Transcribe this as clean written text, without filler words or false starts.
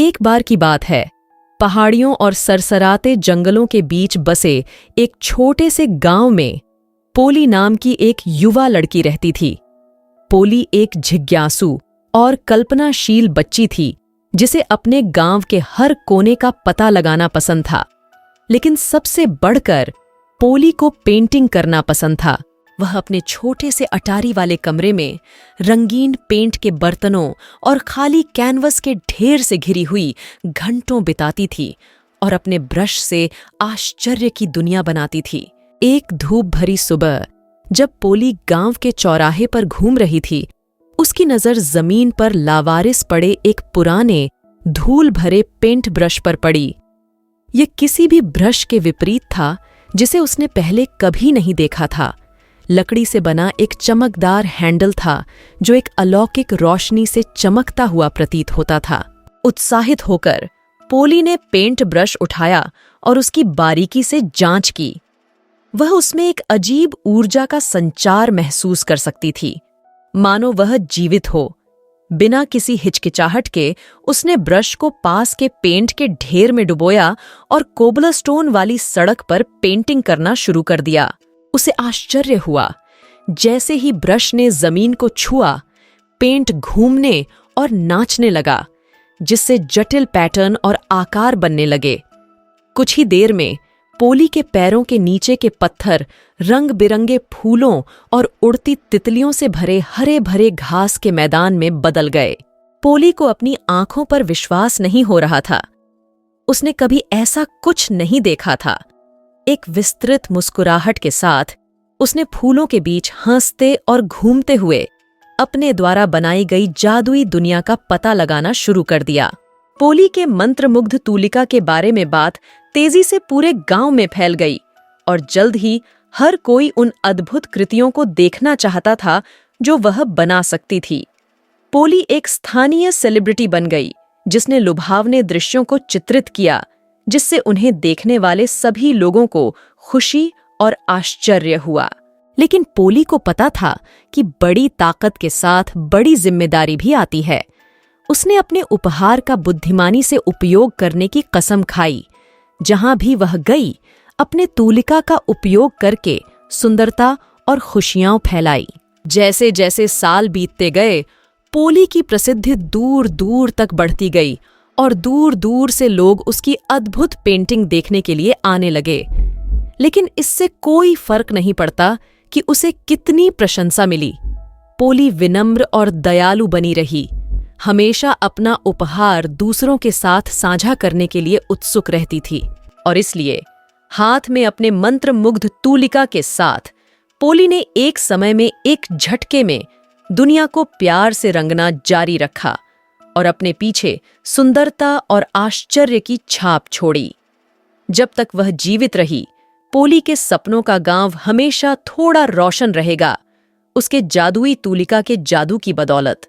एक बार की बात है, पहाड़ियों और सरसराते जंगलों के बीच बसे एक छोटे से गांव में पोली नाम की एक युवा लड़की रहती थी। पोली एक जिज्ञासु और कल्पनाशील बच्ची थी जिसे अपने गांव के हर कोने का पता लगाना पसंद था। लेकिन सबसे बढ़कर पोली को पेंटिंग करना पसंद था। वह अपने छोटे से अटारी वाले कमरे में रंगीन पेंट के बर्तनों और खाली कैनवस के ढेर से घिरी हुई घंटों बिताती थी और अपने ब्रश से आश्चर्य की दुनिया बनाती थी। एक धूप भरी सुबह जब पोली गांव के चौराहे पर घूम रही थी, उसकी नजर जमीन पर लावारिस पड़े एक पुराने धूल भरे पेंट ब्रश पर पड़ी। यह किसी भी ब्रश के विपरीत था जिसे उसने पहले कभी नहीं देखा था। लकड़ी से बना एक चमकदार हैंडल था जो एक अलौकिक रोशनी से चमकता हुआ प्रतीत होता था। उत्साहित होकर पोली ने पेंट ब्रश उठाया और उसकी बारीकी से जांच की। वह उसमें एक अजीब ऊर्जा का संचार महसूस कर सकती थी, मानो वह जीवित हो। बिना किसी हिचकिचाहट के उसने ब्रश को पास के पेंट के ढेर में डुबोया और कोबलस्टोन वाली सड़क पर पेंटिंग करना शुरू कर दिया। उसे आश्चर्य हुआ। जैसे ही ब्रश ने जमीन को छुआ, पेंट घूमने और नाचने लगा, जिससे जटिल पैटर्न और आकार बनने लगे। कुछ ही देर में पोली के पैरों के नीचे के पत्थर रंग बिरंगे फूलों और उड़ती तितलियों से भरे हरे भरे घास के मैदान में बदल गए। पोली को अपनी आंखों पर विश्वास नहीं हो रहा था। उसने कभी ऐसा कुछ नहीं देखा था। एक विस्तृत मुस्कुराहट के साथ उसने फूलों के बीच हंसते और घूमते हुए अपने द्वारा बनाई गई जादुई दुनिया का पता लगाना शुरू कर दिया। पोली के मंत्रमुग्ध तूलिका के बारे में बात तेजी से पूरे गांव में फैल गई और जल्द ही हर कोई उन अद्भुत कृतियों को देखना चाहता था जो वह बना सकती थी। पोली एक स्थानीय सेलिब्रिटी बन गई जिसने लुभावने दृश्यों को चित्रित किया, जिससे उन्हें देखने वाले सभी लोगों को खुशी और आश्चर्य हुआ। लेकिन पोली को पता था कि बड़ी ताकत के साथ बड़ी जिम्मेदारी भी आती है। उसने अपने उपहार का बुद्धिमानी से उपयोग करने की कसम खाई। जहां भी वह गई, अपने तूलिका का उपयोग करके सुंदरता और खुशियां फैलाई। जैसे जैसे साल बीतते गए, पोली की प्रसिद्धि दूर दूर तक बढ़ती गई और दूर दूर से लोग उसकी अद्भुत पेंटिंग देखने के लिए आने लगे। लेकिन इससे कोई फर्क नहीं पड़ता कि उसे कितनी प्रशंसा मिली। पोली विनम्र और दयालु बनी रही, हमेशा अपना उपहार दूसरों के साथ साझा करने के लिए उत्सुक रहती थी और इसलिए हाथ में अपने मंत्रमुग्ध तूलिका के साथ पोली ने एक समय में एक झटके में दुनिया को प्यार से रंगना जारी रखा और अपने पीछे सुंदरता और आश्चर्य की छाप छोड़ी। जब तक वह जीवित रही, पोली के सपनों का गांव हमेशा थोड़ा रोशन रहेगा, उसके जादुई तूलिका के जादू की बदौलत।